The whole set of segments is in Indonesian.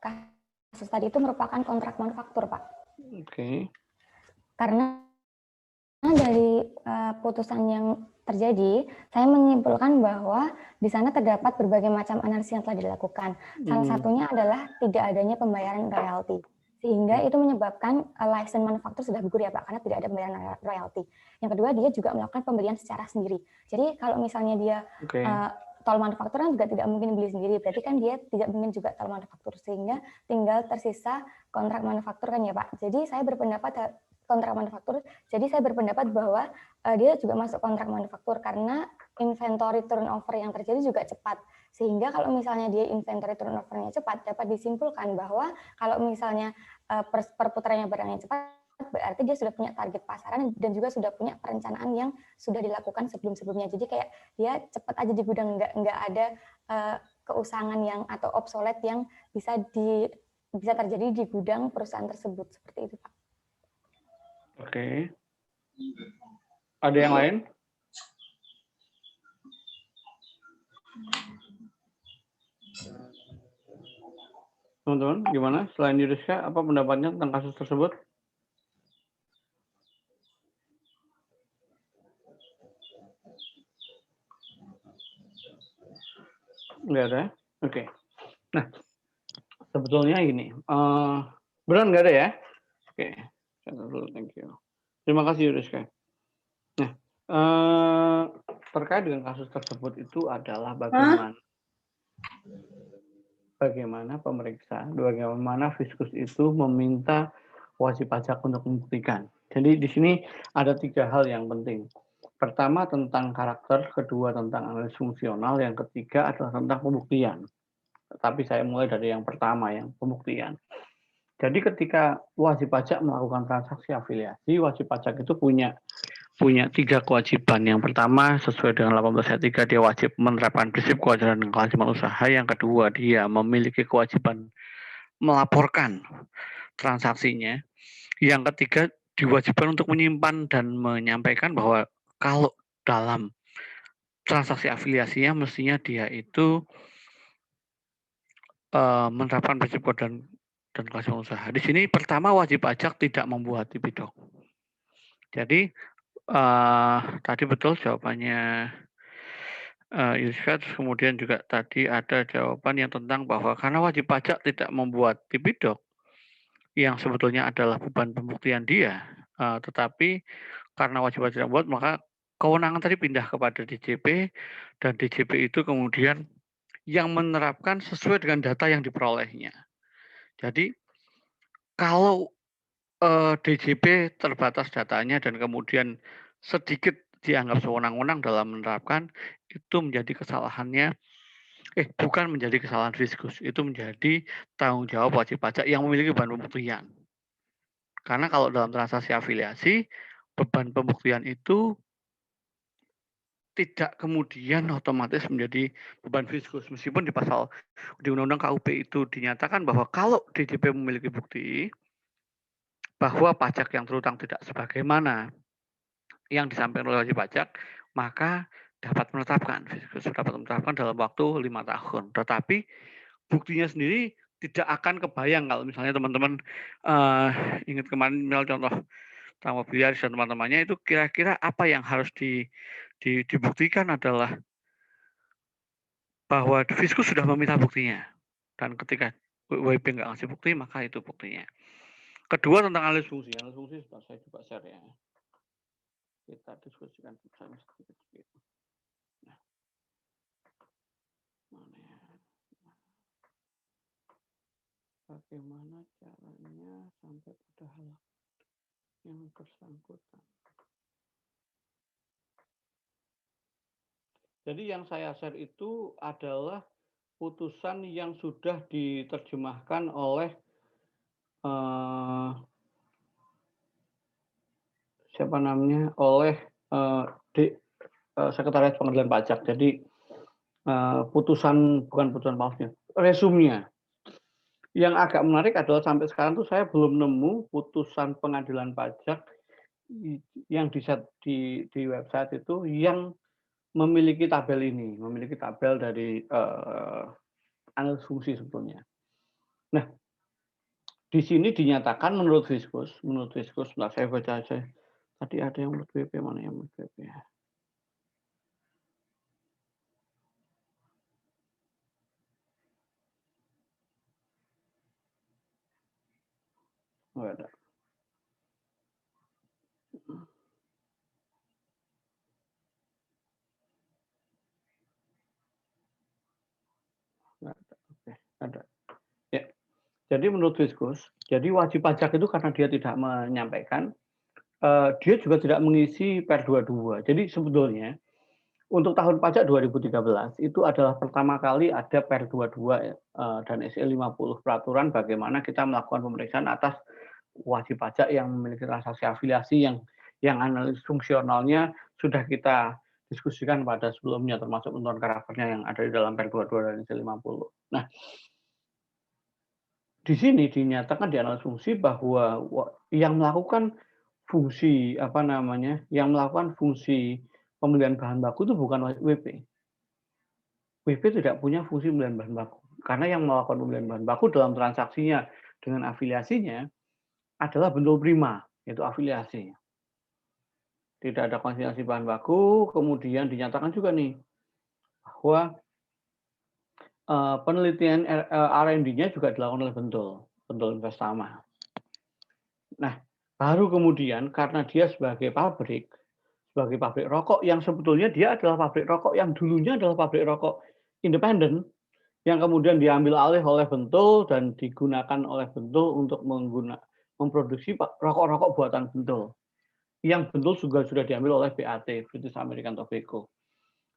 kasus tadi itu merupakan kontrak manufaktur, Pak. Oke. Karena dari putusan yang terjadi, saya menyimpulkan bahwa di sana terdapat berbagai macam analisis yang telah dilakukan. Salah satunya adalah tidak adanya pembayaran royalti. Sehingga itu menyebabkan license manufaktur sudah gugur ya Pak, karena tidak ada pembayaran royalti. Yang kedua, dia juga melakukan pembelian secara sendiri. Jadi kalau misalnya dia tol manufaktur kan juga tidak mungkin beli sendiri, berarti kan dia tidak mungkin juga tol manufaktur, sehingga tinggal tersisa kontrak manufaktur kan ya Pak. Jadi saya berpendapat kontrak manufaktur, jadi saya berpendapat bahwa dia juga masuk kontrak manufaktur karena inventory turnover yang terjadi juga cepat. Sehingga kalau misalnya dia inventory turnover-nya cepat, dapat disimpulkan bahwa kalau misalnya perputarannya barangnya cepat, berarti dia sudah punya target pasaran dan juga sudah punya perencanaan yang sudah dilakukan sebelum-sebelumnya. Jadi kayak dia cepat aja di gudang, nggak ada keusangan yang atau obsolete yang bisa terjadi di gudang perusahaan tersebut. Seperti itu, Pak. Oke. Ada yang lain? Teman-teman, gimana? Selain Yuriska, apa pendapatnya tentang kasus tersebut? Nggak ada? Oke. Nah, sebetulnya gini. Beneran nggak ada ya? Oke. Thank you. Terima kasih, Yuriska. Nah, terkait dengan kasus tersebut itu adalah bagaimana pemeriksa, bagaimana Fiskus itu meminta wajib pajak untuk membuktikan. Jadi di sini ada 3 hal yang penting. Pertama tentang karakter, kedua tentang analisis fungsional, yang ketiga adalah tentang pembuktian. Tapi saya mulai dari yang pertama, yang pembuktian. Jadi ketika wajib pajak melakukan transaksi afiliasi, wajib pajak itu punya 3 kewajiban. Yang pertama, sesuai dengan 18 ayat 3, dia wajib menerapkan prinsip kewajaran dan kewajiban usaha. Yang kedua, dia memiliki kewajiban melaporkan transaksinya. Yang ketiga, diwajibkan untuk menyimpan dan menyampaikan bahwa kalau dalam transaksi afiliasinya, mestinya dia itu menerapkan prinsip kewajaran dan kewajiban usaha. Di sini pertama, wajib pajak tidak membuat tipidok. Jadi tadi betul jawabannya Yuskat, kemudian juga tadi ada jawaban yang tentang bahwa karena wajib pajak tidak membuat tipidok yang sebetulnya adalah beban pembuktian dia, tetapi karena wajib pajak tidak membuat, maka kewenangan tadi pindah kepada DJP, dan DJP itu kemudian yang menerapkan sesuai dengan data yang diperolehnya. Jadi kalau DJP terbatas datanya dan kemudian sedikit dianggap sewenang-wenang dalam menerapkan, itu menjadi kesalahannya, bukan menjadi kesalahan Fiskus, itu menjadi tanggung jawab wajib pajak yang memiliki beban pembuktian. Karena kalau dalam transaksi afiliasi, beban pembuktian itu tidak kemudian otomatis menjadi beban Fiskus. Meskipun di Undang-Undang KUP itu dinyatakan bahwa kalau DJP memiliki bukti bahwa pajak yang terutang tidak sebagaimana yang disampaikan oleh wajib pajak, maka dapat menetapkan dalam waktu 5 tahun. Tetapi buktinya sendiri tidak akan kebayang kalau misalnya teman-teman ingat kemarin contoh Tama Biliaris dan teman-temannya, itu kira-kira apa yang harus dibuktikan adalah bahwa Fiskus sudah meminta buktinya, dan ketika WIB nggak ngasih bukti, maka itu buktinya. Kedua tentang analisis fungsi sudah saya coba share ya. Kita diskusikan bersama sedikit. Nah, mana ya? Bagaimana caranya sampai pada hal yang bersangkutan. Jadi yang saya share itu adalah putusan yang sudah diterjemahkan oleh siapa namanya, oleh Sekretariat Pengadilan Pajak. Jadi bukan putusan maafnya, resumnya. Yang agak menarik adalah sampai sekarang tuh saya belum nemu putusan pengadilan pajak yang di website itu yang memiliki tabel ini, memiliki tabel dari analisis fungsi sebetulnya. Nah, di sini dinyatakan menurut Viskus, sebentar saya baca aja. Tadi ada yang menurut WP, mana yang menurut WP ya? Oh, ada. Oke, ada. Ya. Jadi menurut Viskus, jadi wajib pajak itu karena dia tidak menyampaikan, dia juga tidak mengisi Per 22. Jadi sebetulnya untuk tahun pajak 2013 itu adalah pertama kali ada Per 22 dan SE 50 peraturan bagaimana kita melakukan pemeriksaan atas wajib pajak yang memiliki transaksi afiliasi yang analisis fungsionalnya sudah kita diskusikan pada sebelumnya, termasuk penentuan karakternya yang ada di dalam Per 22 dan SE 50. Nah, di sini dinyatakan di analisis fungsi bahwa yang melakukan fungsi yang melakukan fungsi pembelian bahan baku itu bukan WP. WP tidak punya fungsi pembelian bahan baku. Karena yang melakukan pembelian bahan baku dalam transaksinya dengan afiliasinya adalah bentuk prima, yaitu afiliasi. Tidak ada konsinyasi bahan baku, kemudian dinyatakan juga nih bahwa penelitian R&D-nya juga dilakukan oleh Bentul Investama. Nah, baru kemudian karena dia sebagai pabrik rokok yang sebetulnya dia adalah pabrik rokok yang dulunya adalah pabrik rokok independen, yang kemudian diambil alih oleh Bentul dan digunakan oleh Bentul untuk memproduksi rokok-rokok buatan Bentul. Yang Bentul juga sudah diambil oleh BAT, British American Tobacco.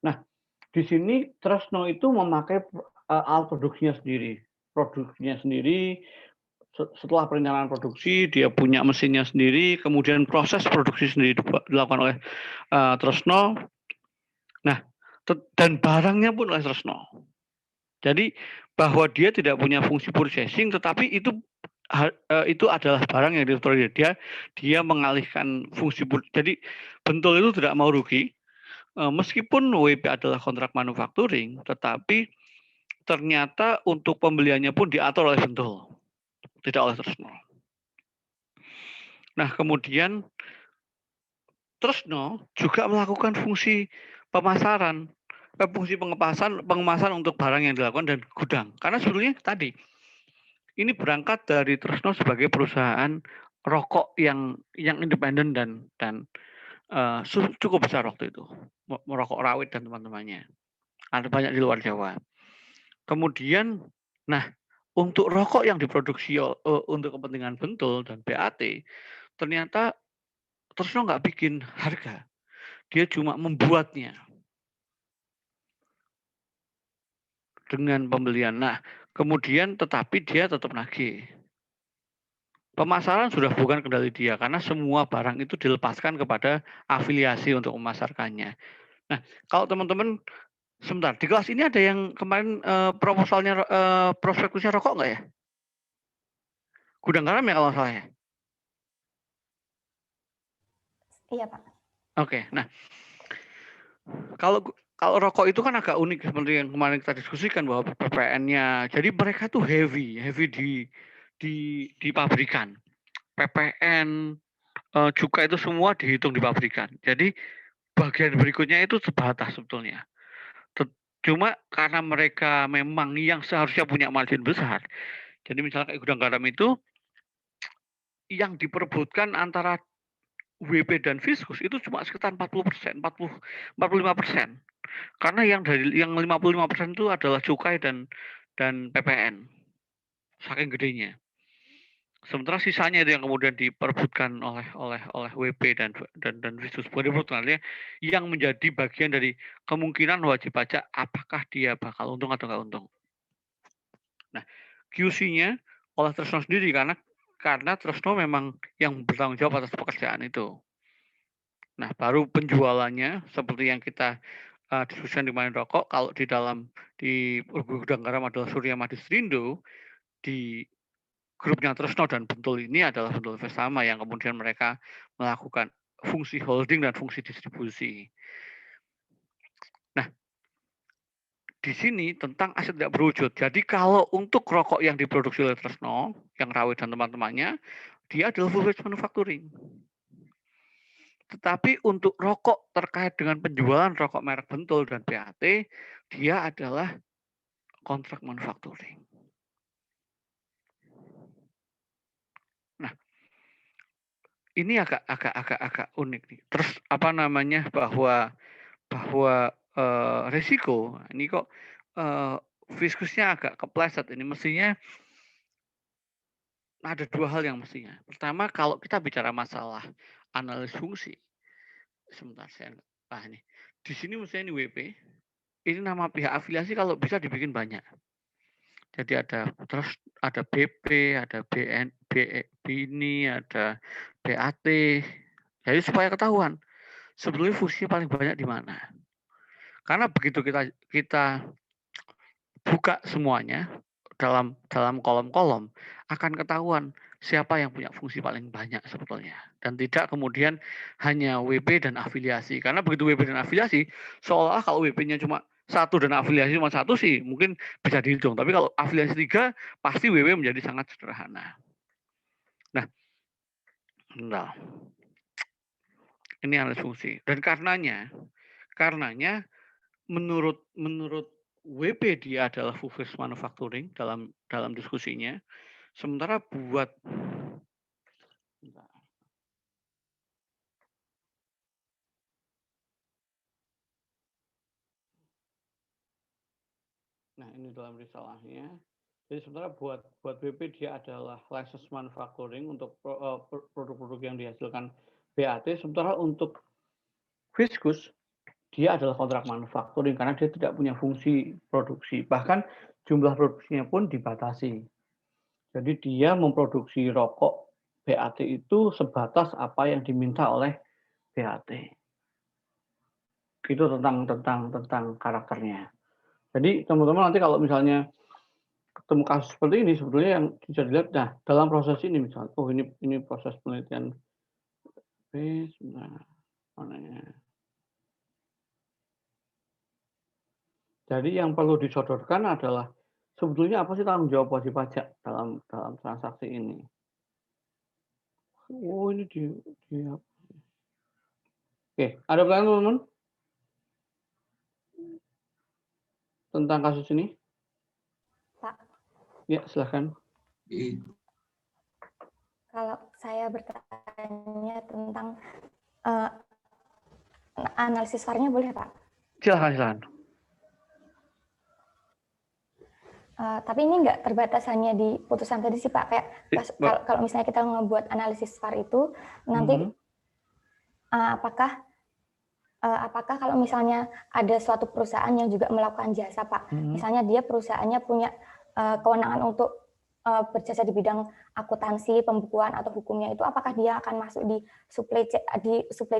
Nah, di sini Tresno itu memakai alat produksinya sendiri. Setelah perencanaan produksi, dia punya mesinnya sendiri, kemudian proses produksi sendiri dilakukan oleh Tresno. Nah, dan barangnya pun oleh Tresno. Jadi bahwa dia tidak punya fungsi purchasing, tetapi itu adalah barang yang diproduksi dia mengalihkan fungsi. Jadi Bentul itu tidak mau rugi, meskipun WP adalah kontrak manufacturing, tetapi ternyata untuk pembeliannya pun diatur oleh Bentul, tidak oleh Tresno. Nah, kemudian Tresno juga melakukan fungsi pemasaran, fungsi pengemasan untuk barang yang dilakukan dan gudang. Karena sebetulnya tadi ini berangkat dari Tresno sebagai perusahaan rokok yang independen dan cukup besar waktu itu, merokok rawit dan teman-temannya. Ada banyak di luar Jawa. Kemudian, nah untuk rokok yang diproduksi untuk kepentingan Bentul dan BAT, ternyata Tresno nggak bikin harga, dia cuma membuatnya dengan pembelian. Nah, kemudian tetapi dia tetap nagih. Pemasaran sudah bukan kendali dia karena semua barang itu dilepaskan kepada afiliasi untuk memasarkannya. Nah, kalau teman-teman sebentar di kelas ini ada yang kemarin proposalnya prospektusnya rokok nggak ya? Gudang Garam ya kalau salah ya? Iya, Pak. Oke, nah kalau rokok itu kan agak unik seperti yang kemarin kita diskusikan bahwa PPN-nya, jadi mereka tuh heavy di pabrikan. PPN, cukai itu semua dihitung di pabrikan. Jadi bagian berikutnya itu sebatas sebetulnya. Cuma karena mereka memang yang seharusnya punya margin besar. Jadi misalnya kayak Gudang Garam itu yang diperebutkan antara WP dan Viskus itu cuma sekitar 40%, 45%. Karena yang 55% itu adalah cukai dan PPN. Saking gedenya. Sementara sisanya itu yang kemudian diperebutkan oleh WP dan Viskus. Artinya yang menjadi bagian dari kemungkinan wajib pajak apakah dia bakal untung atau nggak untung. Nah, QC-nya oleh Tresno sendiri karena Tresno memang yang bertanggung jawab atas pekerjaan itu. Nah, baru penjualannya seperti yang kita diskusikan di Main Rokok, kalau di Gudang Garam adalah Surya Madisrindo, di grupnya Tresno dan Bentul ini adalah Bentul Investama yang kemudian mereka melakukan fungsi holding dan fungsi distribusi. Nah, di sini tentang aset tidak berwujud. Jadi kalau untuk rokok yang diproduksi oleh Tresno, yang Rawit dan teman-temannya, dia adalah full fledged manufacturing. Tetapi untuk rokok terkait dengan penjualan rokok merek Bentul dan BAT, dia adalah kontrak manufacturing. Nah, ini agak unik nih. Terus apa namanya bahwa risiko ini kok fiskusnya agak kepleset ini mestinya ada dua hal yang mestinya. Pertama, kalau kita bicara masalah analis fungsi, sebentar saya ini. Di sini mestinya ini WP, ini nama pihak afiliasi kalau bisa dibikin banyak. Jadi terus ada BP, ada BNI, ada BAT. Jadi supaya ketahuan sebetulnya fungsinya paling banyak di mana. Karena begitu kita buka semuanya dalam kolom-kolom, akan ketahuan siapa yang punya fungsi paling banyak sebetulnya. Dan tidak kemudian hanya WP dan afiliasi. Karena begitu WP dan afiliasi, seolah kalau WP-nya cuma satu dan afiliasi cuma satu sih, mungkin bisa dihitung. Tapi kalau afiliasi 3, pasti WP menjadi sangat sederhana. Nah, ini analis fungsi. Dan karenanya menurut WP dia adalah full fledged manufacturing dalam diskusinya. Sementara buat nah ini dalam risalahnya. Jadi sementara buat BP dia adalah license manufacturing untuk produk-produk yang dihasilkan BAT. Sementara untuk Viskus dia adalah kontrak manufacturing karena dia tidak punya fungsi produksi. Bahkan jumlah produksinya pun dibatasi. Jadi dia memproduksi rokok BAT itu sebatas apa yang diminta oleh BAT. Itu tentang karakternya. Jadi teman-teman nanti kalau misalnya ketemu kasus seperti ini sebetulnya yang bisa dilihat, nah dalam proses ini misalnya, oh ini proses penelitian mananya. Jadi yang perlu disodorkan adalah sebetulnya apa sih tanggung jawab wajib pajak dalam transaksi ini. Oh ini Oke, ada pertanyaan teman-teman tentang kasus ini? Pak. Ya, silahkan. Kalau saya bertanya tentang analisis VAR-nya boleh, Pak? Silahkan. Tapi ini nggak terbatas hanya di putusan tadi sih, Pak. Kayak kalau misalnya kita ngebuat analisis VAR itu, nanti apakah kalau misalnya ada suatu perusahaan yang juga melakukan jasa, Pak, misalnya dia perusahaannya punya kewenangan untuk berjasa di bidang akuntansi, pembukuan atau hukumnya itu, apakah dia akan masuk di supply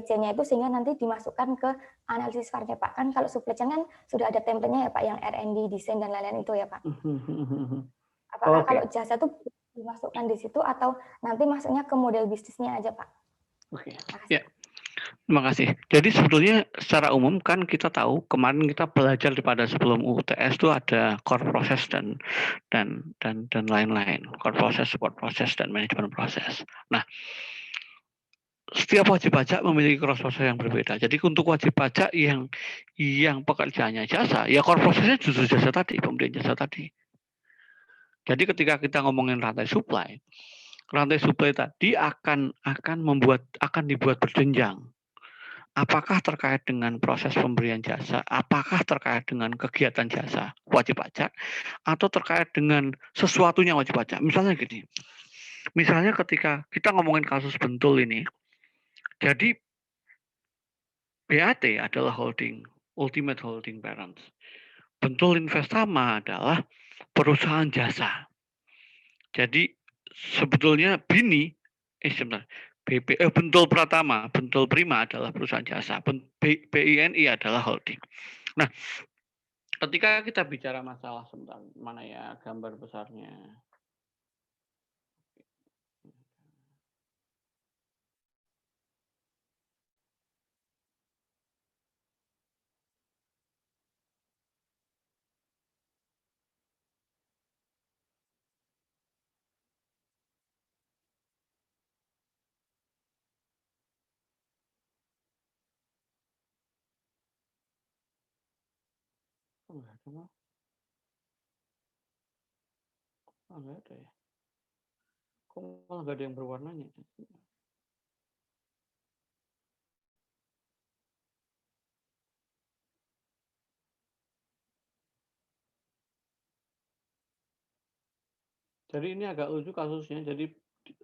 chain-nya itu sehingga nanti dimasukkan ke analisis VAR-nya, Pak? Kan kalau supply chain kan sudah ada template-nya ya, Pak, yang R&D, desain dan lain-lain itu ya, Pak. Apakah kalau jasa itu dimasukkan di situ atau nanti masuknya ke model bisnisnya aja, Pak? Oke. Ya. Terima kasih. Jadi sebetulnya secara umum kan kita tahu kemarin kita belajar pada sebelum UTS itu ada core process dan lain-lain. Core process, support process, dan manajemen proses. Nah, setiap wajib pajak memiliki cross process yang berbeda. Jadi untuk wajib pajak yang pekerjaannya jasa, ya core processnya justru jasa tadi, pemberian jasa tadi. Jadi ketika kita ngomongin rantai supply tadi akan dibuat berjenjang. Apakah terkait dengan proses pemberian jasa, apakah terkait dengan kegiatan jasa wajib pajak, atau terkait dengan sesuatunya wajib pajak. Misalnya gini, misalnya ketika kita ngomongin kasus Bentul ini, jadi BAT adalah ultimate holding parent. Bentul Investama adalah perusahaan jasa. Jadi sebetulnya Bentul Pratama, Bentul Prima adalah perusahaan jasa, BINI adalah holding. Nah, ketika kita bicara masalah sebentar, mana ya gambar besarnya? Enggak ada, Mas. Enggak ada ya. Kok malah nggak ada yang berwarnanya? Jadi ini agak lucu kasusnya. Jadi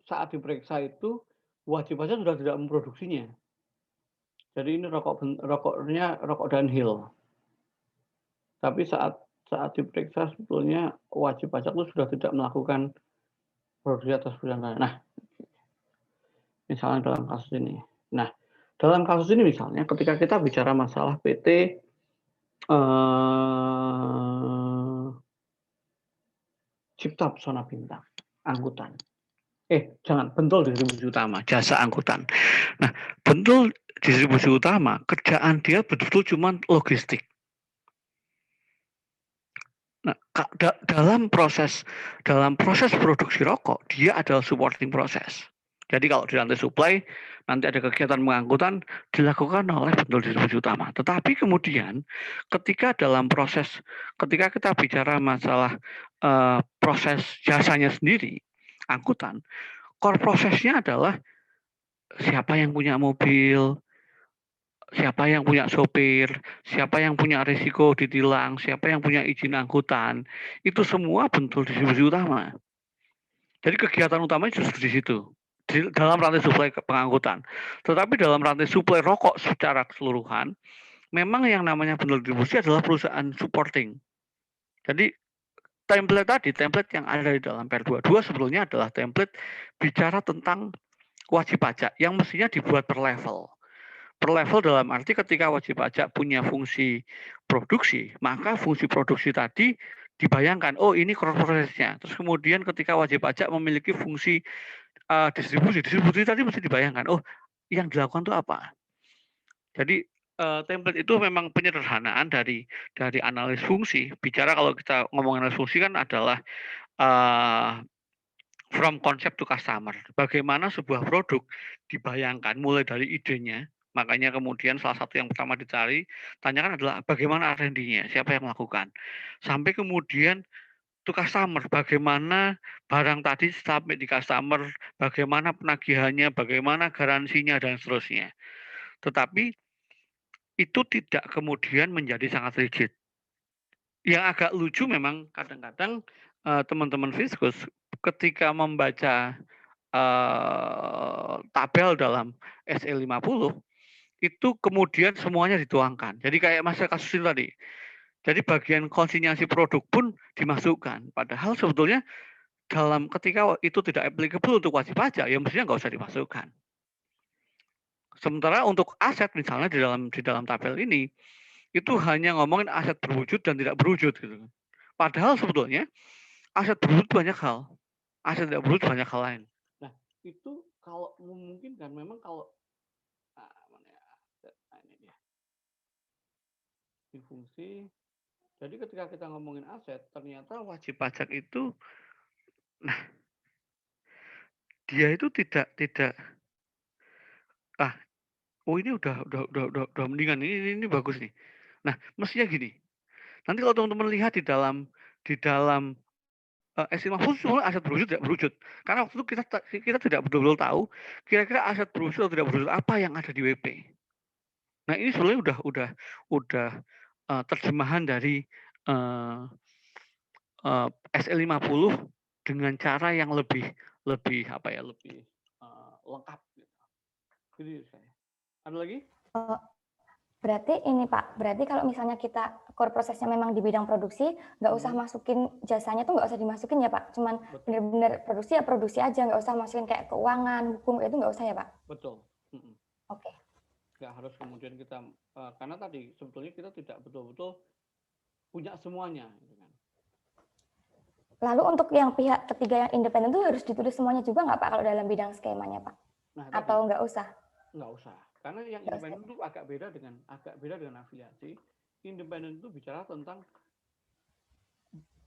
saat diperiksa itu wajib pajak sudah tidak memproduksinya. Jadi ini rokoknya rokok downhill. Tapi saat diperiksa sebetulnya wajib pajak itu sudah tidak melakukan produksi atas perusahaan. Nah, misalnya dalam kasus ini. Nah, dalam kasus ini misalnya ketika kita bicara masalah PT Cipta Pesona Bintang, angkutan. Jangan, bentul distribusi utama, jasa angkutan. Nah, bentul distribusi utama, kerjaan dia betul-betul cuma logistik. Nah, dalam proses produksi rokok, dia adalah supporting proses. Jadi kalau di rantai supply, nanti ada kegiatan pengangkutan dilakukan oleh bentul distribusi utama. Tetapi kemudian ketika kita bicara masalah proses jasanya sendiri, angkutan, core prosesnya adalah siapa yang punya mobil, siapa yang punya sopir, siapa yang punya risiko ditilang, siapa yang punya izin angkutan, itu semua bentuk distribusi utama. Jadi kegiatan utamanya justru di situ, dalam rantai suplai pengangkutan. Tetapi dalam rantai suplai rokok secara keseluruhan, memang yang namanya bentuk distribusi adalah perusahaan supporting. Jadi template yang ada di dalam PR22 sebetulnya adalah template bicara tentang wajib pajak yang mestinya dibuat per level. Per level dalam arti ketika wajib pajak punya fungsi produksi, maka fungsi produksi tadi dibayangkan, oh ini prosesnya. Terus kemudian ketika wajib pajak memiliki fungsi distribusi tadi mesti dibayangkan, oh yang dilakukan itu apa. Jadi template itu memang penyederhanaan dari analis fungsi. Bicara kalau kita ngomong analis fungsi kan adalah from concept to customer. Bagaimana sebuah produk dibayangkan mulai dari idenya, makanya kemudian salah satu yang pertama dicari, tanyakan adalah bagaimana R&D-nya, siapa yang melakukan. Sampai kemudian to customer, bagaimana barang tadi sampai di customer, bagaimana penagihannya, bagaimana garansinya, dan seterusnya. Tetapi itu tidak kemudian menjadi sangat rigid. Yang agak lucu memang kadang-kadang teman-teman Fiskus ketika membaca tabel dalam SE50 itu kemudian semuanya dituangkan. Jadi kayak masa kasus ini tadi. Jadi bagian konsinyasi produk pun dimasukkan. Padahal sebetulnya ketika itu tidak applicable untuk wajib pajak, ya mestinya nggak usah dimasukkan. Sementara untuk aset misalnya di dalam tabel ini itu hanya ngomongin aset berwujud dan tidak berwujud gitu. Padahal sebetulnya aset berwujud banyak hal, aset tidak berwujud banyak hal lain. Nah itu kalau memungkinkan memang kalau ini dia di fungsi. Jadi ketika kita ngomongin aset, ternyata wajib pajak itu, nah dia itu tidak ini udah mendingan ini bagus nih. Nah mestinya gini. Nanti kalau teman-teman lihat di dalam S50 semua aset berwujud tidak berwujud. Karena waktu itu kita tidak betul-betul tahu kira-kira aset berwujud atau tidak berwujud apa yang ada di WP. Nah ini sebenarnya udah terjemahan dari SE50 dengan cara yang lebih lengkap. Jadi saya. Ada lagi? Berarti ini Pak, berarti kalau misalnya kita core prosesnya memang di bidang produksi, nggak usah masukin jasanya tuh nggak usah dimasukin ya Pak, cuman benar-benar produksi ya produksi aja, nggak usah masukin kayak keuangan, hukum itu nggak usah ya Pak? Betul. Oke. Nggak harus kemudian kita, karena tadi sebetulnya kita tidak betul-betul punya semuanya. Gitu kan. Lalu untuk yang pihak ketiga yang independen itu harus ditulis semuanya juga nggak Pak kalau dalam bidang skemanya Pak? Nah, atau nggak usah? Nggak usah. Karena yang independen itu agak beda dengan afiliasi. Independen itu bicara tentang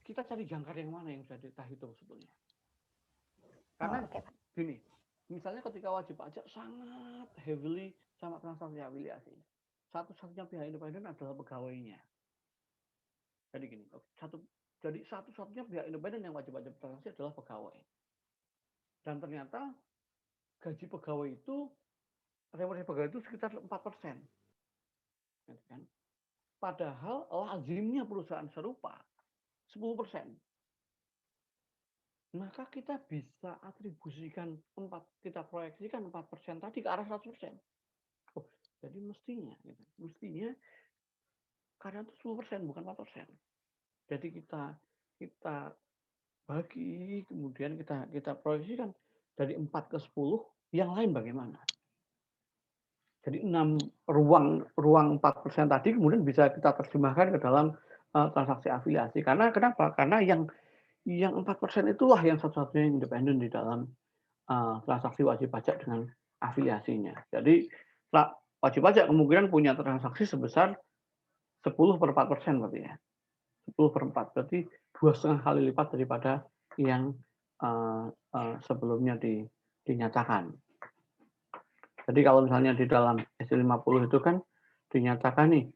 kita cari jangkar yang mana yang bisa kita hitung sebetulnya. Karena gini, misalnya ketika wajib pajak sangat heavily sama transaksi afiliasi. Satu-satunya pihak independen adalah pegawainya. Jadi gini, jadi satu-satunya pihak independen yang wajib bertransaksi adalah pegawai. Dan ternyata gaji pegawai itu, remunerasi pegawai itu sekitar 4%. Kan? Padahal lazimnya perusahaan serupa 10%. Maka kita bisa atribusikan kita proyeksikan 4% tadi ke arah 100%. Oh, jadi mestinya karena itu 10% bukan 4%. Jadi kita bagi, kemudian kita proyeksikan dari 4 ke 10, yang lain bagaimana? Jadi 6 ruang 4% tadi kemudian bisa kita terjemahkan ke dalam transaksi afiliasi. Karena kenapa? Karena yang 4% itulah yang satu-satunya independen di dalam transaksi wajib pajak dengan afiliasinya. Jadi wajib pajak kemungkinan punya transaksi sebesar 10/4% berarti ya. 10/4 berarti 2,5 kali lipat daripada yang sebelumnya dinyatakan. Jadi kalau misalnya di dalam S50 itu kan dinyatakan nih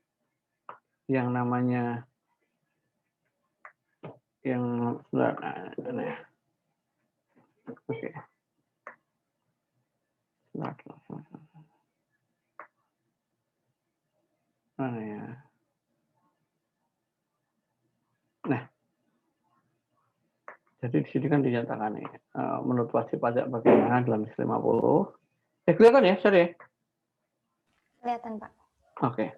yang namanya yang oke. Mana ya? Nah, jadi di sini kan dinyatakan nih menurut wajib pajak bagaimana dalam S50. Kelihatan ya, sorry ya? Kelihatan, Pak. Oke.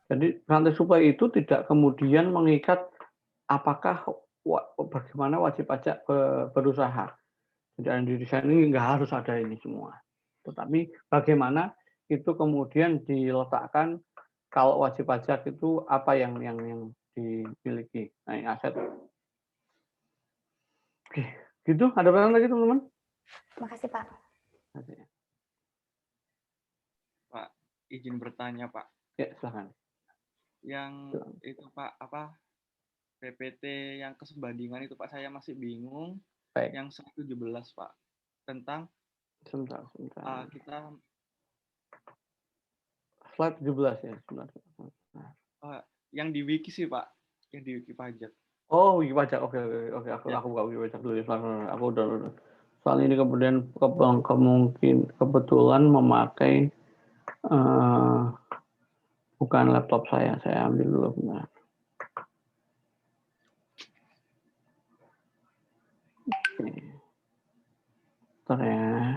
Jadi rantai supply itu tidak kemudian mengikat apakah bagaimana wajib pajak berusaha. Jadi di desain ini nggak harus ada ini semua. Tetapi bagaimana itu kemudian diletakkan kalau wajib pajak itu apa yang dimiliki. Nah, ini aset. Oke, gitu. Ada pertanyaan lagi teman-teman? Makasih, Pak. Pak, izin bertanya, Pak. Ya, silakan. Yang itu, Pak, apa PPT yang kesebandingan itu, Pak, saya masih bingung. Baik. Yang 117, Pak, tentang sebentar. Kita slide 17 ya, sebentar. Yang di wiki sih, Pak, yang di wiki pajak. Oh, wiki pajak. Oke. Aku buka wiki pajak dulu. Aku udah. Soal ini kemudian kebetulan memakai bukan laptop saya ambil dulu benar. Bentar ya.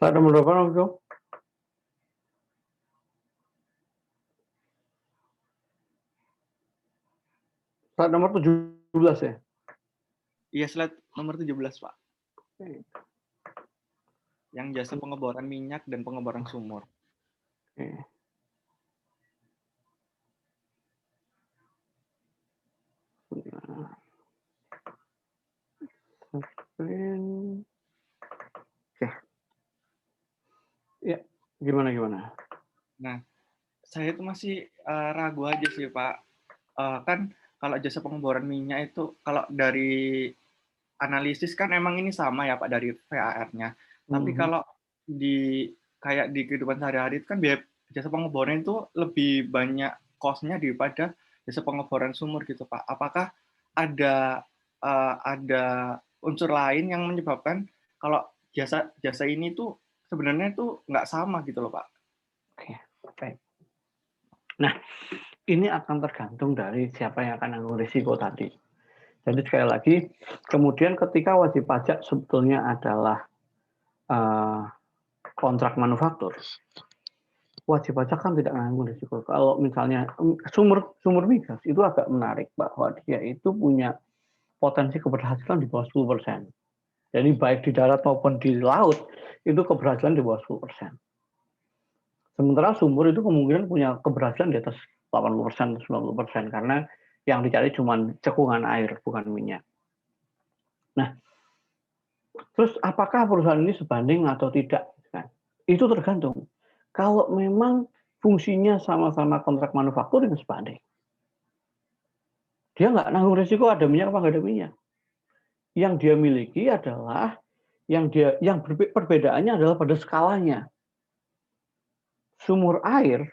Slide nomor berapa, Om Jo? Slide nomor 17 ya? Iya, slide nomor 17, Pak. Yang jasa pengeboran minyak dan pengeboran sumur. Oke. Oke. Ya, gimana? Nah, saya itu masih ragu aja sih, Pak. Kan kalau jasa pengeboran minyak itu kalau dari analisis kan emang ini sama ya, Pak, dari VAR-nya. Tapi kalau kayak di kehidupan sehari-hari itu kan biaya jasa pengeboran itu lebih banyak cost-nya daripada jasa pengeboran sumur gitu, Pak. Apakah ada unsur lain yang menyebabkan kalau jasa ini tuh sebenarnya tuh nggak sama gitu loh, Pak? Oke, baik. Nah, ini akan tergantung dari siapa yang akan menanggung risiko tadi. Jadi sekali lagi, kemudian ketika wajib pajak sebetulnya adalah kontrak manufaktur, wajib pajak kan tidak menanggung risiko. Kalau misalnya sumur migas itu agak menarik bahwa dia itu punya potensi keberhasilan di bawah 10%. Jadi baik di darat maupun di laut itu keberhasilan di bawah 10%. Sementara sumur itu kemungkinan punya keberhasilan di atas 80%, 90% karena yang dicari cuma cekungan air, bukan minyak. Nah, terus apakah perusahaan ini sebanding atau tidak? Nah, itu tergantung. Kalau memang fungsinya sama-sama kontrak manufakturing sebanding, dia nggak nanggung risiko ada minyak apa nggak ada minyak. Yang dia miliki adalah yang perbedaannya adalah pada skalanya. Sumur air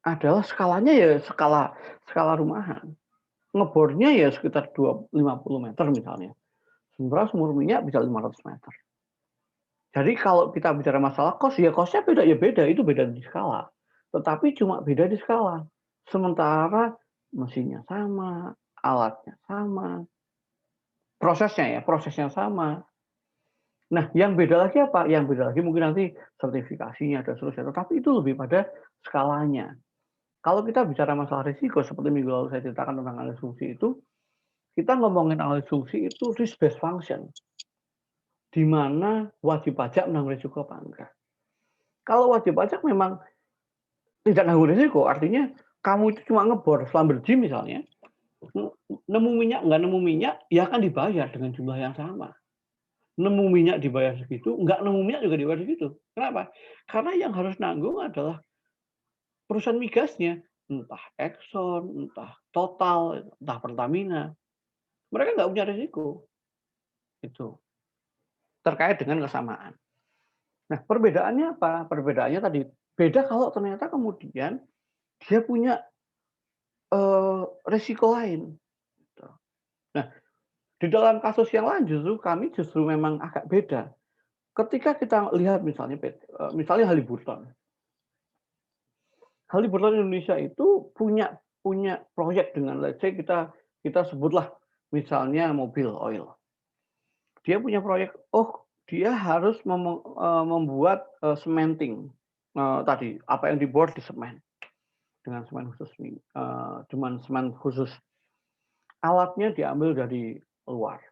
adalah skalanya ya skala rumahan. Ngebornya ya sekitar 50 meter misalnya. Sementara sumur minyak bisa 500 meter. Jadi kalau kita bicara masalah cost, ya cost-nya beda, ya beda. Itu beda di skala. Tetapi cuma beda di skala. Sementara mesinnya sama, alatnya sama, prosesnya sama. Nah, yang beda lagi apa? Yang beda lagi mungkin nanti sertifikasinya dan seterusnya. Tetapi itu lebih pada skalanya. Kalau kita bicara masalah risiko, seperti minggu lalu saya ceritakan tentang analisis fungsi itu, kita ngomongin analisis fungsi itu risk-based function. Di mana wajib pajak menanggung risiko apa enggak. Kalau wajib pajak memang tidak menanggung risiko, artinya kamu itu cuma ngebor Schlumberger misalnya, nemu minyak, nggak nemu minyak, ya akan dibayar dengan jumlah yang sama. Nemu minyak dibayar segitu, nggak nemu minyak juga dibayar segitu. Kenapa? Karena yang harus nanggung adalah perusahaan migasnya, entah Exxon, entah Total, entah Pertamina. Mereka nggak punya risiko. Itu terkait dengan kesamaan. Nah, perbedaannya apa? Perbedaannya tadi beda kalau ternyata kemudian dia punya risiko lain. Nah, di dalam kasus yang lain justru memang agak beda. Ketika kita lihat misalnya Halliburton. Halliburton Indonesia itu punya proyek dengan let's say kita sebutlah misalnya mobil oil. Dia punya proyek, dia harus membuat cementing tadi apa yang dibor di semen dengan semen khusus. Alatnya diambil dari luar,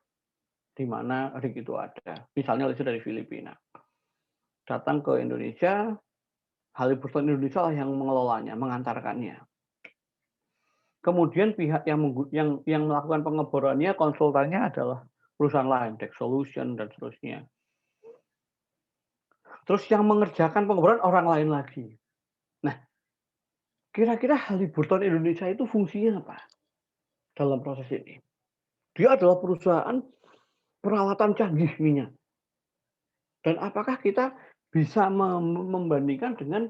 di mana rig itu ada. Misalnya dari Filipina. Datang ke Indonesia, Halliburton Indonesia lah yang mengelolanya, mengantarkannya. Kemudian pihak yang melakukan pengeborannya, konsultannya adalah perusahaan lain, Deck Solution dan seterusnya. Terus yang mengerjakan pengeboran orang lain lagi. Nah, kira-kira Halliburton Indonesia itu fungsinya apa dalam proses ini? Dia adalah perusahaan peralatan canggih minyak. Dan apakah kita bisa membandingkan dengan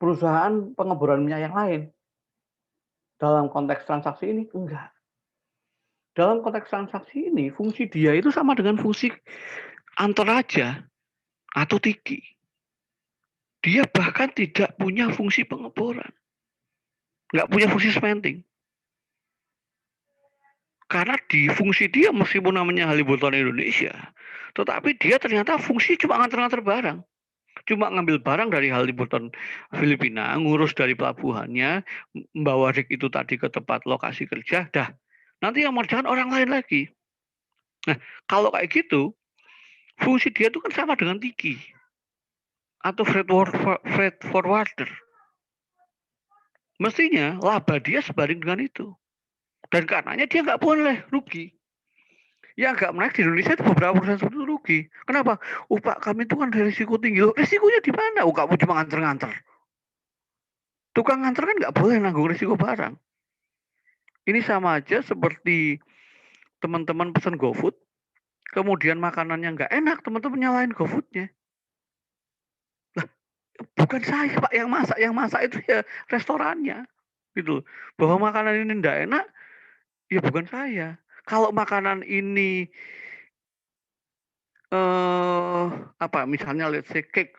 perusahaan pengeboran minyak yang lain? Dalam konteks transaksi ini? Enggak. Dalam konteks transaksi ini, fungsi dia itu sama dengan fungsi Antoraja atau Tiki. Dia bahkan tidak punya fungsi pengeboran. Nggak punya fungsi cementing. Karena di fungsi dia meskipun namanya Halliburton Indonesia, tetapi dia ternyata fungsi cuma nganter-nganter barang. Cuma ngambil barang dari Halliburton Filipina, ngurus dari pelabuhannya, membawa rig itu tadi ke tempat lokasi kerja, dah. Nanti yang mengerjakan orang lain lagi. Nah, kalau kayak gitu, fungsi dia itu kan sama dengan Tiki atau freight forwarder. Mestinya laba dia sebanding dengan itu. Dan karenanya dia nggak boleh rugi. Yang nggak menarik di Indonesia itu beberapa perusahaan seperti itu rugi. Kenapa? Pak, kami itu kan risiko tinggi. Risikonya di mana? Kamu cuma nganter-nganter. Tukang nganter kan nggak boleh nanggung risiko barang. Ini sama aja seperti teman-teman pesan GoFood, kemudian makanannya nggak enak, teman-teman nyalain GoFoodnya. Lah, bukan saya Pak yang masak itu ya restorannya. Gitu. Bahwa makanan ini nggak enak, ya bukan saya. Kalau makanan ini misalnya let's say cake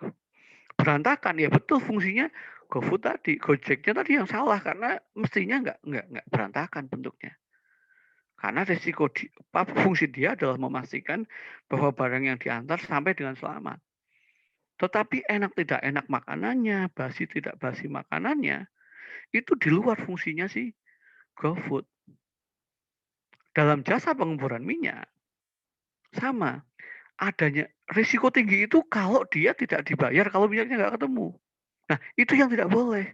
berantakan, ya betul fungsinya GoFood tadi, Gojeknya tadi yang salah karena mestinya nggak berantakan bentuknya. Karena fungsi dia adalah memastikan bahwa barang yang diantar sampai dengan selamat. Tetapi enak tidak enak makanannya, basi tidak basi makanannya, itu di luar fungsinya si GoFood. Dalam jasa pengemburan minyak, sama. Adanya risiko tinggi itu kalau dia tidak dibayar, kalau minyaknya nggak ketemu. Nah, itu yang tidak boleh.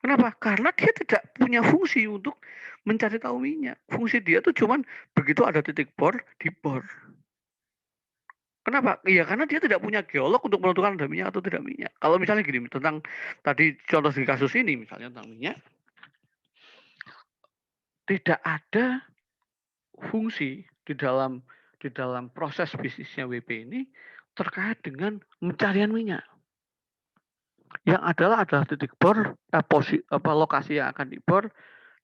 Kenapa? Karena dia tidak punya fungsi untuk mencari tahu minyak. Fungsi dia tuh cuman begitu ada titik bor, dibor. Kenapa? Iya, karena dia tidak punya geolog untuk menentukan ada minyak atau tidak minyak. Kalau misalnya gini, tentang tadi contoh di kasus ini, misalnya tentang minyak, tidak ada fungsi di dalam proses bisnisnya WP ini terkait dengan pencarian minyak. Yang adalah titik bor, lokasi yang akan dibor,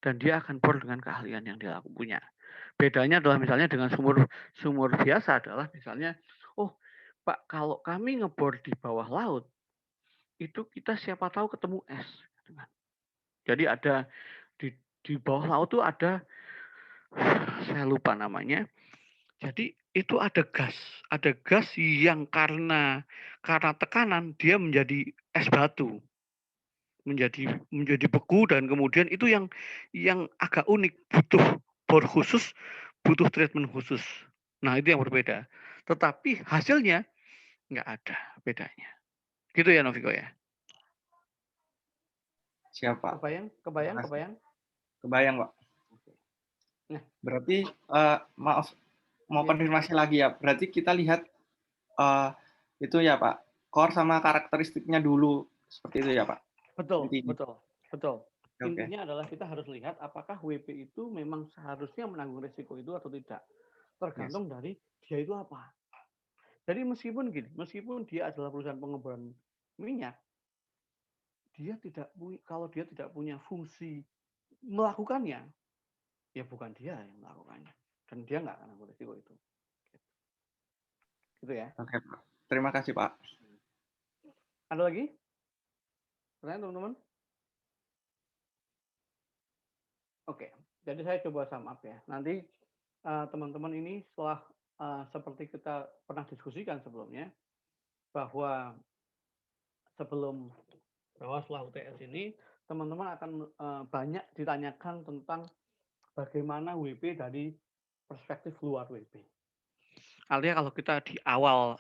dan dia akan bor dengan keahlian yang dia punya. Bedanya adalah misalnya dengan sumur biasa adalah misalnya, oh Pak, kalau kami ngebor di bawah laut, itu kita siapa tahu ketemu es. Jadi ada di bawah laut tuh ada, saya lupa namanya. Jadi itu ada gas yang karena tekanan dia menjadi es batu, menjadi beku, dan kemudian itu yang agak unik, butuh bor khusus, butuh treatment khusus. Nah itu yang berbeda. Tetapi hasilnya nggak ada bedanya. Gitu ya Noviko ya. Siapa? Kebayang. Kebayang, Pak. Nah, berarti maaf, mau Iya. konfirmasi lagi ya. Berarti kita lihat itu ya Pak, core sama karakteristiknya dulu, seperti itu ya Pak. Betul. Oke. Intinya adalah kita harus lihat apakah WP itu memang seharusnya menanggung risiko itu atau tidak. Tergantung dari dia itu apa. Jadi meskipun dia adalah perusahaan pengeboran minyak, kalau dia tidak punya fungsi melakukannya, ya bukan dia yang melakukannya. Dan dia nggak akan menanggung risiko itu. Gitu ya. Oke, Pak. Terima kasih Pak. Ada lagi? Pertanyaan teman-teman? Oke, jadi saya coba sum up ya. Nanti teman-teman ini setelah seperti kita pernah diskusikan sebelumnya, bahwa setelah UTS ini, teman-teman akan banyak ditanyakan tentang bagaimana WP dari perspektif luar WP. Artinya kalau kita di awal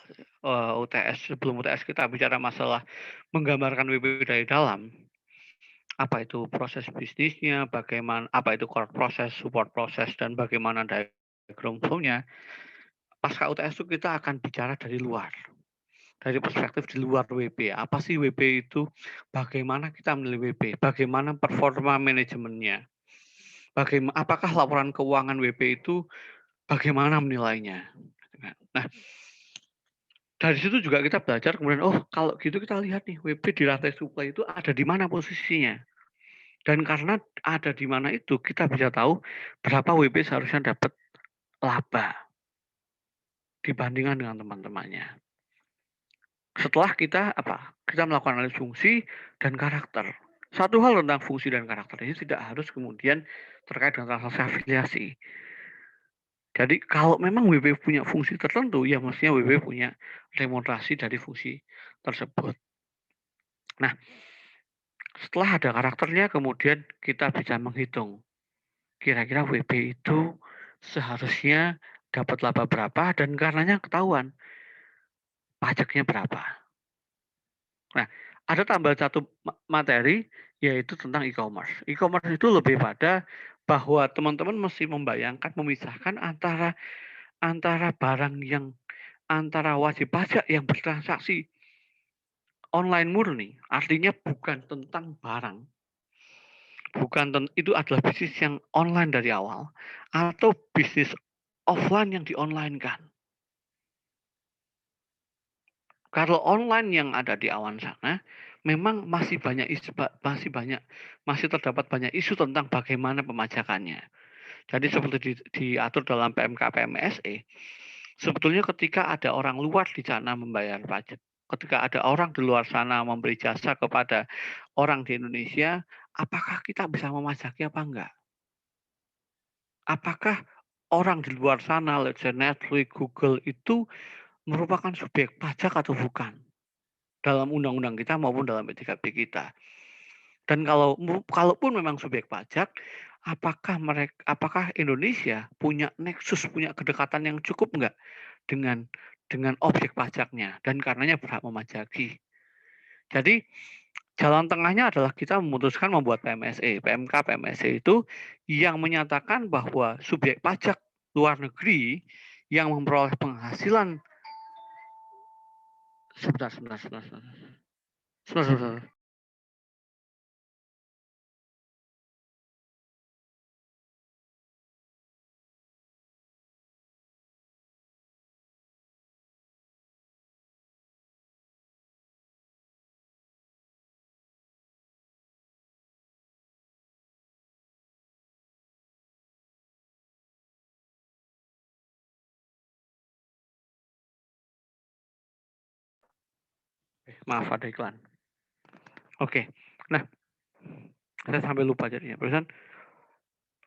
UTS, sebelum UTS kita bicara masalah menggambarkan WP dari dalam, apa itu proses bisnisnya, bagaimana, apa itu core proses, support proses, dan bagaimana diagram flow-nya. Pasca UTS itu kita akan bicara dari luar, dari perspektif di luar WP. Apa sih WP itu? Bagaimana kita menilai WP? Bagaimana performa manajemennya? Apakah laporan keuangan WP itu bagaimana menilainya? Nah, dari situ juga kita belajar, kemudian kalau gitu kita lihat nih WP di rantai supply itu ada di mana posisinya. Dan karena ada di mana itu, kita bisa tahu berapa WP seharusnya dapat laba dibandingkan dengan teman-temannya. Setelah kita melakukan analisis fungsi dan karakter. Satu hal tentang fungsi dan karakter ini tidak harus kemudian terkait dengan transaksi afiliasi. Jadi kalau memang WP punya fungsi tertentu, ya mestinya WP punya remunerasi dari fungsi tersebut. Nah, setelah ada karakternya, kemudian kita bisa menghitung kira-kira WP itu seharusnya dapat laba berapa, dan karenanya ketahuan pajaknya berapa. Nah, ada tambahan satu materi, yaitu tentang e-commerce. E-commerce itu lebih pada bahwa teman-teman mesti membayangkan, memisahkan antara barang yang antara wajib pajak yang bertransaksi online murni, artinya bukan tentang barang, itu adalah bisnis yang online dari awal, atau bisnis offline yang di-online-kan. Kalau online yang ada di awan sana, memang masih terdapat banyak isu tentang bagaimana pemajakannya. Jadi seperti diatur dalam PMK PMSE, sebetulnya ketika ada orang luar di sana membayar pajak, ketika ada orang di luar sana memberi jasa kepada orang di Indonesia, apakah kita bisa memajaki apa enggak? Apakah orang di luar sana, let's say Netflix, Google itu merupakan subjek pajak atau bukan dalam undang-undang kita maupun dalam PDKB kita. Dan kalaupun memang subjek pajak, apakah Indonesia punya nexus, punya kedekatan yang cukup enggak dengan objek pajaknya dan karenanya berhak memajaki. Jadi jalan tengahnya adalah kita memutuskan membuat PMSE, PMK PMSE itu yang menyatakan bahwa subjek pajak luar negeri yang memperoleh penghasilan sebentar. Maaf ada iklan. Oke. Nah, saya sampai lupa jadinya. Barusan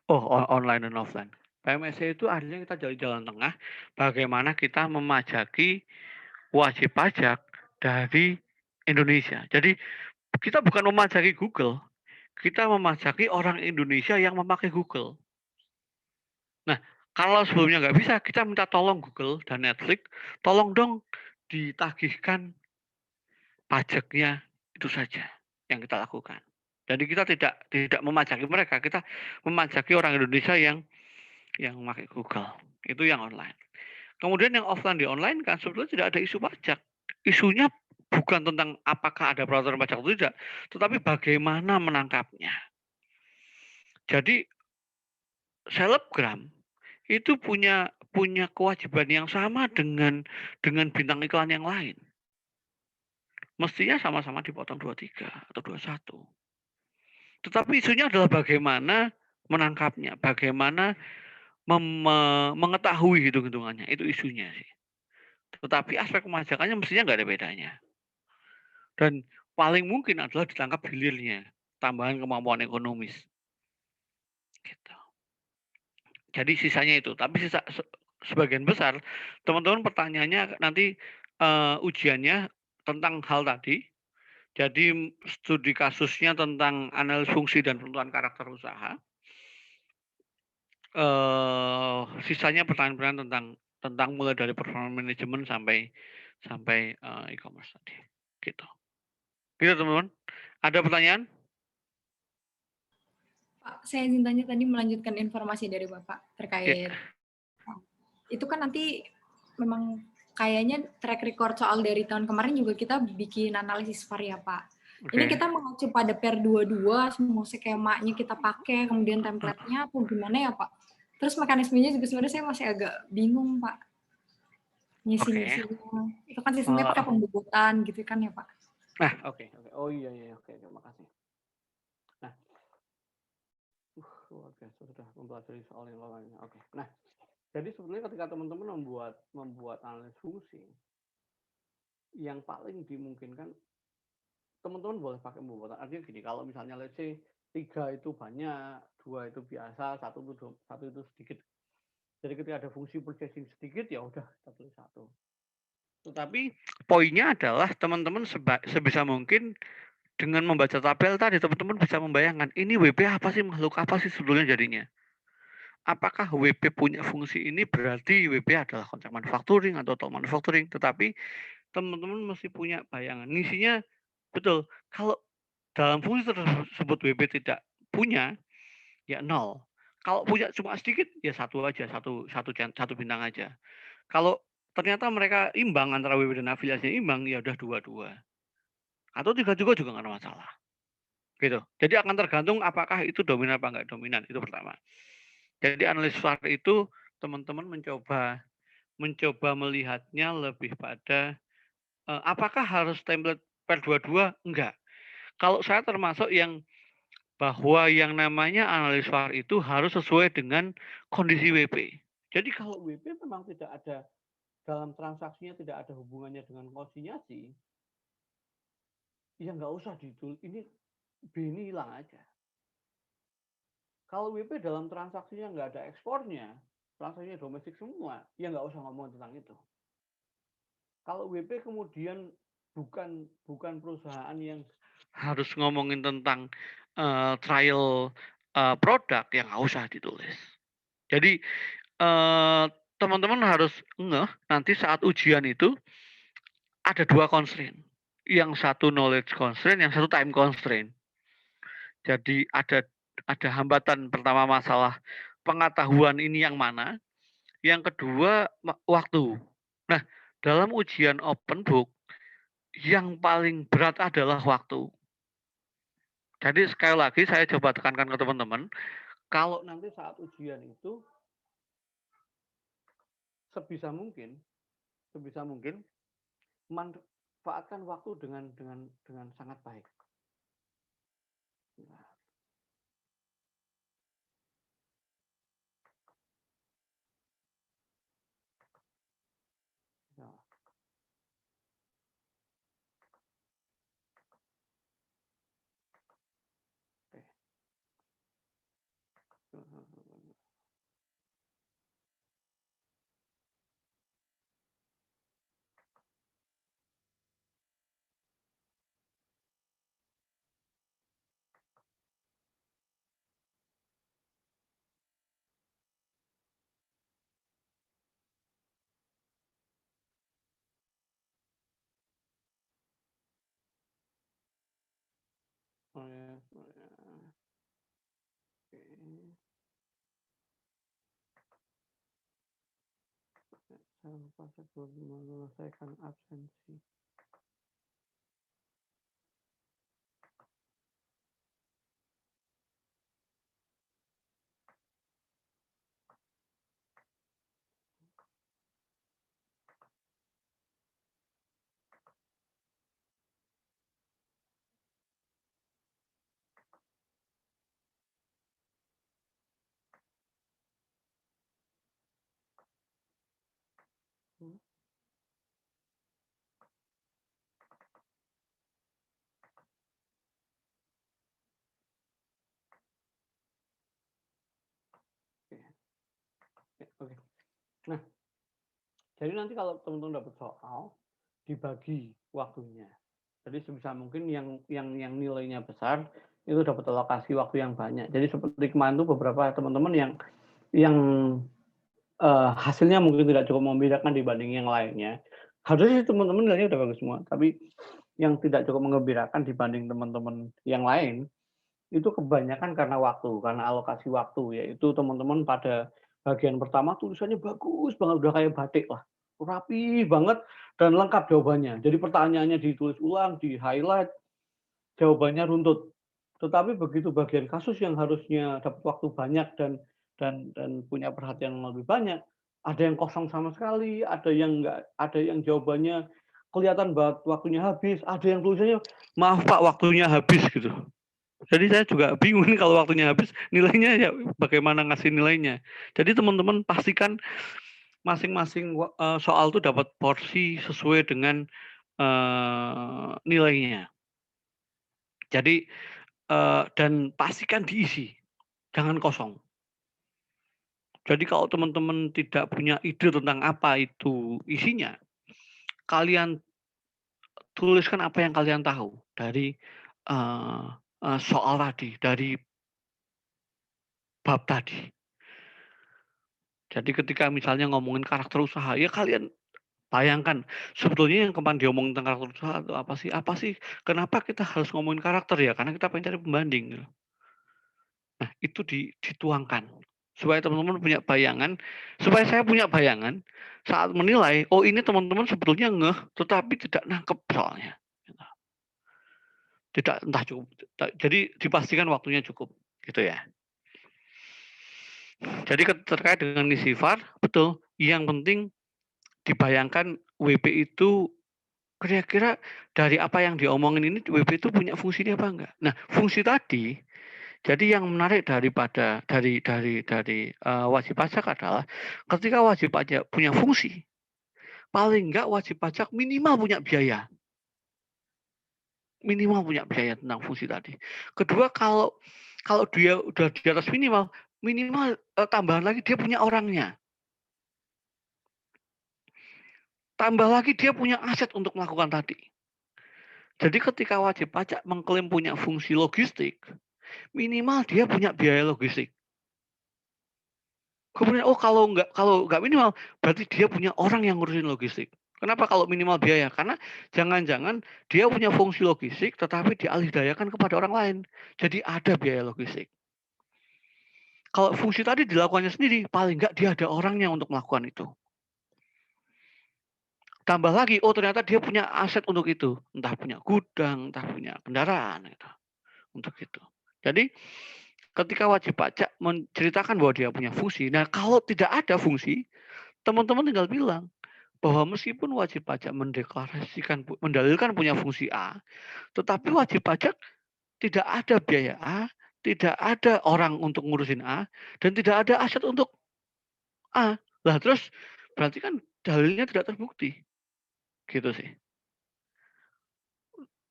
online dan offline. PMSE itu akhirnya kita jadi jalan tengah bagaimana kita memajaki wajib pajak dari Indonesia. Jadi kita bukan memajaki Google, kita memajaki orang Indonesia yang memakai Google. Nah, kalau sebelumnya nggak bisa, kita minta tolong Google dan Netflix, tolong dong ditagihkan pajaknya, itu saja yang kita lakukan. Jadi kita tidak memajaki mereka, kita memajaki orang Indonesia yang memakai Google. Itu yang online. Kemudian yang offline di online kan sebetulnya tidak ada isu pajak. Isunya bukan tentang apakah ada peraturan pajak atau tidak, tetapi bagaimana menangkapnya. Jadi selebgram itu punya kewajiban yang sama dengan bintang iklan yang lain. Mestinya sama-sama dipotong 23 atau 21. Tetapi isunya adalah bagaimana menangkapnya, bagaimana mengetahui hitung-hitungannya, itu isunya sih. Tetapi aspek pemajakannya mestinya nggak ada bedanya. Dan paling mungkin adalah ditangkap hilirnya, tambahan kemampuan ekonomis. Gitu. Jadi sisanya itu, tapi sebagian besar teman-teman pertanyaannya nanti ujiannya tentang hal tadi. Jadi studi kasusnya tentang analisis fungsi dan penentuan karakter usaha. Sisanya pertanyaan-pertanyaan tentang mulai dari performance management sampai e-commerce tadi. Gitu. Gitu teman-teman. Ada pertanyaan? Pak, saya izin tanya tadi melanjutkan informasi dari Bapak Ya. terkait itu kan nanti memang kayaknya track record soal dari tahun kemarin juga kita bikin analisis VAR ya Pak. Ini Oke. kita mengacu pada PER 22, semua skemanya kita pakai, kemudian template-nya atau gimana ya Pak? Terus mekanismenya juga sebenarnya saya masih agak bingung Pak. Ngisi-ngisinya. Itu kan sistemnya pakai pembobotan gitu kan ya Pak? Nah, oke. Oh iya, oke, terima kasih. Nah, luar biasa sudah mempelajari soal yang lainnya. Oke. Nah, jadi sebenarnya ketika teman-teman membuat analisis fungsi, yang paling dimungkinkan teman-teman boleh pakai pembobotan. Artinya gini, kalau misalnya let's say 3 itu banyak, 2 itu biasa, 1 itu sedikit. Jadi ketika ada fungsi purchasing sedikit, ya udah kita tulis 1. Tetapi poinnya adalah teman-teman sebisa mungkin dengan membaca tabel tadi, teman-teman bisa membayangkan ini WP apa sih, makhluk apa sih sebetulnya jadinya. Apakah WP punya fungsi ini berarti WP adalah kontrak manufacturing atau total manufacturing, tetapi teman-teman mesti punya bayangan. Ngisinya betul, kalau dalam fungsi tersebut WP tidak punya, ya 0. Kalau punya cuma sedikit, ya 1 aja, satu bintang aja. Kalau ternyata mereka imbang antara WP dan afiliasinya imbang, ya udah 2-2. Atau 3 juga nggak ada masalah. Gitu. Jadi akan tergantung apakah itu dominan apa nggak dominan, itu pertama. Jadi analis VAR itu teman-teman mencoba melihatnya lebih pada apakah harus template per 22? Enggak. Kalau saya termasuk yang bahwa yang namanya analis VAR itu harus sesuai dengan kondisi WP. Jadi kalau WP memang tidak ada dalam transaksinya, tidak ada hubungannya dengan konsinyasi, ya nggak usah ditulis. Ini B ini hilang aja. Kalau WP dalam transaksinya nggak ada ekspornya, transaksinya domestik semua, ya nggak usah ngomong tentang itu. Kalau WP kemudian bukan perusahaan yang harus ngomongin tentang trial produk, yang nggak usah ditulis. Jadi teman-teman harus ngeh nanti saat ujian itu ada 2 constraint. Yang satu knowledge constraint, yang satu time constraint. Jadi ada hambatan pertama masalah pengetahuan ini yang mana, yang kedua waktu. Nah, dalam ujian open book yang paling berat adalah waktu. Jadi sekali lagi saya coba tekankan ke teman-teman, kalau nanti saat ujian itu sebisa mungkin manfaatkan waktu dengan sangat baik. Ya. Oh ya. Oke. Sampai sebelum menyelesaikan absensi. Oke. Nah, jadi nanti kalau teman-teman dapat soal, dibagi waktunya. Jadi sebisa mungkin yang nilainya besar itu dapat alokasi waktu yang banyak. Jadi seperti kemarin itu beberapa teman-teman yang hasilnya mungkin tidak cukup membedakan dibanding yang lainnya. Harusnya teman-teman nilainya udah bagus semua, tapi yang tidak cukup mengembirakan dibanding teman-teman yang lain itu kebanyakan karena waktu, karena alokasi waktu, yaitu teman-teman pada bagian pertama tulisannya bagus banget, udah kayak batik lah, rapi banget dan lengkap jawabannya. Jadi pertanyaannya ditulis ulang, di highlight, jawabannya runtut. Tetapi begitu bagian kasus yang harusnya dapat waktu banyak dan punya perhatian yang lebih banyak, ada yang kosong sama sekali, ada yang enggak, ada yang jawabannya kelihatan banget waktunya habis, ada yang tulisannya maaf Pak waktunya habis gitu. Jadi saya juga bingung nih kalau waktunya habis, nilainya ya bagaimana ngasih nilainya. Jadi teman-teman pastikan masing-masing soal itu dapat porsi sesuai dengan nilainya. Jadi dan pastikan diisi, jangan kosong. Jadi kalau teman-teman tidak punya ide tentang apa itu isinya, kalian tuliskan apa yang kalian tahu dari soal tadi, dari bab tadi. Jadi ketika misalnya ngomongin karakter usaha, ya kalian bayangkan sebetulnya yang kemarin diomongin tentang karakter usaha itu apa sih? Apa sih? Kenapa kita harus ngomongin karakter ya? Karena kita pengen cari pembanding. Nah itu dituangkan supaya teman-teman punya bayangan, supaya saya punya bayangan saat menilai. Oh ini teman-teman sebetulnya ngeh, tetapi tidak nangkep soalnya. Tidak entah cukup. Jadi dipastikan waktunya cukup, gitu ya. Jadi terkait dengan ngisi VAR, betul. Yang penting dibayangkan WP itu kira-kira dari apa yang diomongin ini WP itu punya fungsinya apa enggak? Nah, fungsi tadi jadi yang menarik dari wajib pajak adalah ketika wajib pajak punya fungsi, paling enggak wajib pajak minimal punya biaya. Minimal punya biaya tentang fungsi tadi. Kedua, kalau dia udah di atas minimal tambahan lagi dia punya orangnya. Tambah lagi dia punya aset untuk melakukan tadi. Jadi ketika wajib pajak mengklaim punya fungsi logistik, minimal dia punya biaya logistik. Kemudian kalau nggak minimal, berarti dia punya orang yang ngurusin logistik. Kenapa kalau minimal biaya? Karena jangan-jangan dia punya fungsi logistik, tetapi dialihdayakan kepada orang lain. Jadi ada biaya logistik. Kalau fungsi tadi dilakukannya sendiri, paling nggak dia ada orangnya untuk melakukan itu. Tambah lagi, oh ternyata dia punya aset untuk itu. Entah punya gudang, entah punya kendaraan. Gitu. Untuk itu. Jadi ketika wajib pajak menceritakan bahwa dia punya fungsi, nah kalau tidak ada fungsi, teman-teman tinggal bilang bahwa meskipun wajib pajak mendalilkan punya fungsi A, tetapi wajib pajak tidak ada biaya A, tidak ada orang untuk ngurusin A, dan tidak ada aset untuk A. Lah terus berarti kan dalilnya tidak terbukti. Gitu sih.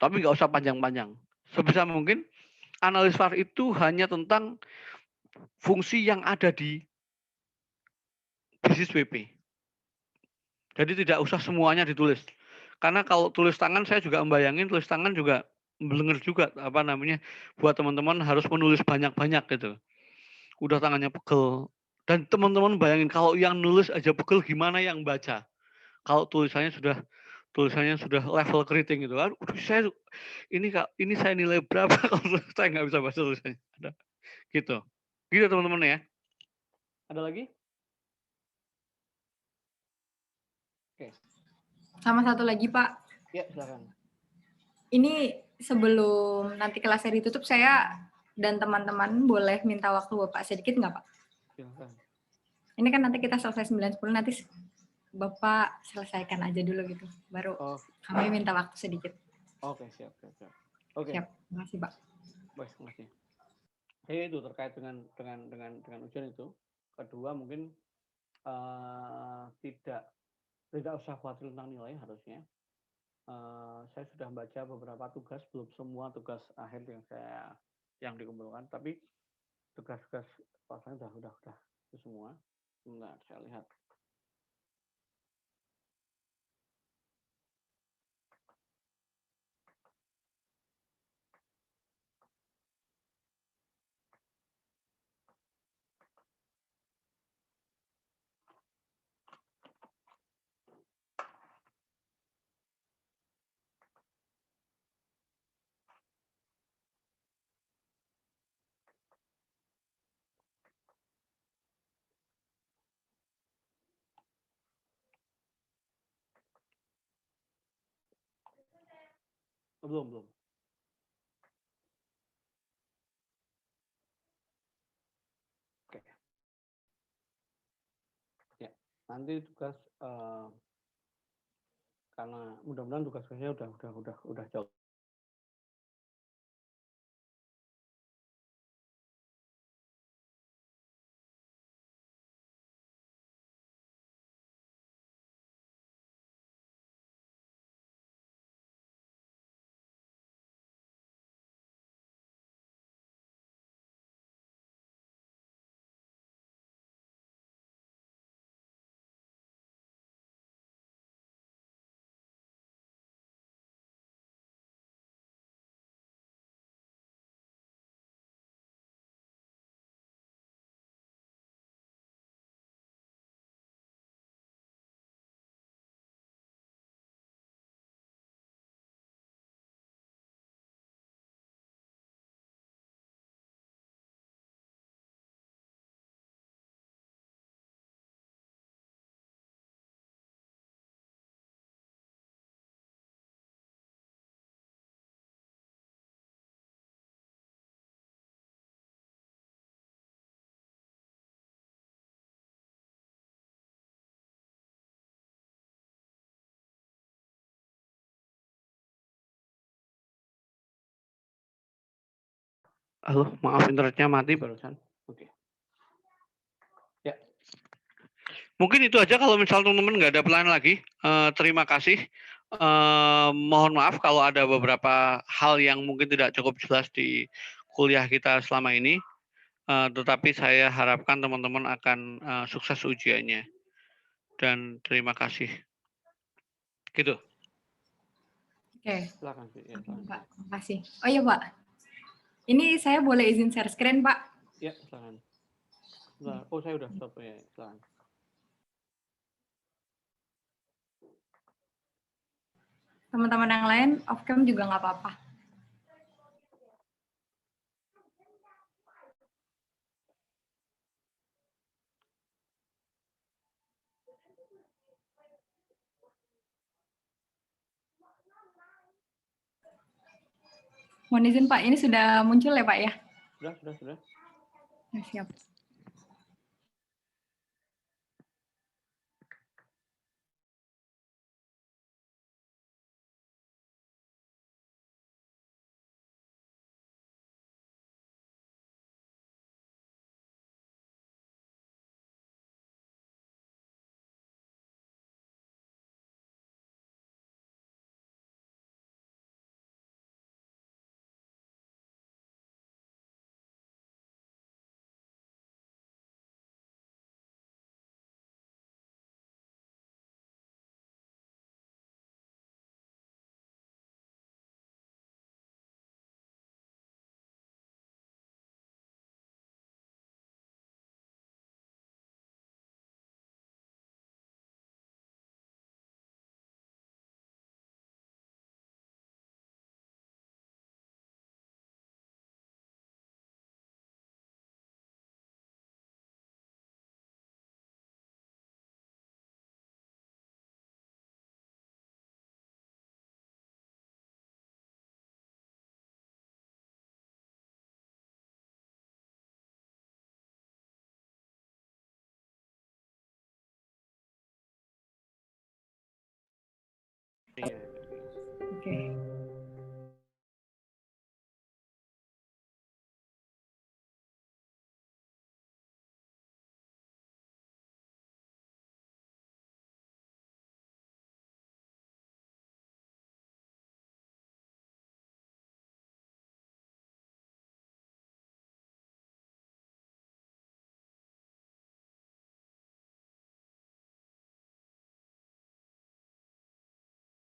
Tapi nggak usah panjang-panjang. Sebisa mungkin analis VAR itu hanya tentang fungsi yang ada di basis WP. Jadi tidak usah semuanya ditulis. Karena kalau tulis tangan saya juga membayangin tulis tangan juga belenger juga apa namanya buat teman-teman harus menulis banyak-banyak gitu. Udah tangannya pegel. Dan teman-teman bayangin kalau yang nulis aja pegel gimana yang baca. Kalau tulisannya sudah level keriting gitu kan. Saya ini saya nilai berapa kalau saya nggak bisa baca tulisannya. Ada gitu. Gitu teman-teman ya. Ada lagi? Oke. Sama satu lagi Pak. Ya, silakan. Ini sebelum nanti kelasnya ditutup, saya dan teman-teman boleh minta waktu Bapak sedikit nggak Pak? Silakan. Ini kan nanti kita selesai 9.10, nanti Bapak selesaikan aja dulu gitu. Baru kami minta waktu sedikit. Oke, siap. Oke. Siap, terima kasih Pak. Baik, terima kasih. Itu terkait dengan ujian itu. Kedua mungkin tidak usah khawatir tentang nilai harusnya. Saya sudah baca beberapa tugas, belum semua tugas akhir yang dikumpulkan, tapi tugas-tugas pasangnya udah itu semua. Sebentar, saya lihat. Belum. Oke. Ya, nanti tugas karena mudah-mudahan tugasnya udah jauh. Halo, maaf internetnya mati barusan. Oke. Ya. Mungkin itu aja kalau misal teman-teman nggak ada pertanyaan lagi. Terima kasih. Mohon maaf kalau ada beberapa hal yang mungkin tidak cukup jelas di kuliah kita selama ini. Tetapi saya harapkan teman-teman akan sukses ujiannya. Dan terima kasih. Gitu. Oke, Silakan sih. Ya, silakan. Pak. Makasih. Oh iya, Pak. Ini saya boleh izin share screen, Pak? Ya, silakan. Oh, saya udah stop ya. Silakan. Teman-teman yang lain off cam juga nggak apa-apa. Mohon izin Pak, ini sudah muncul ya Pak ya? Sudah. Ya, siap. Iya.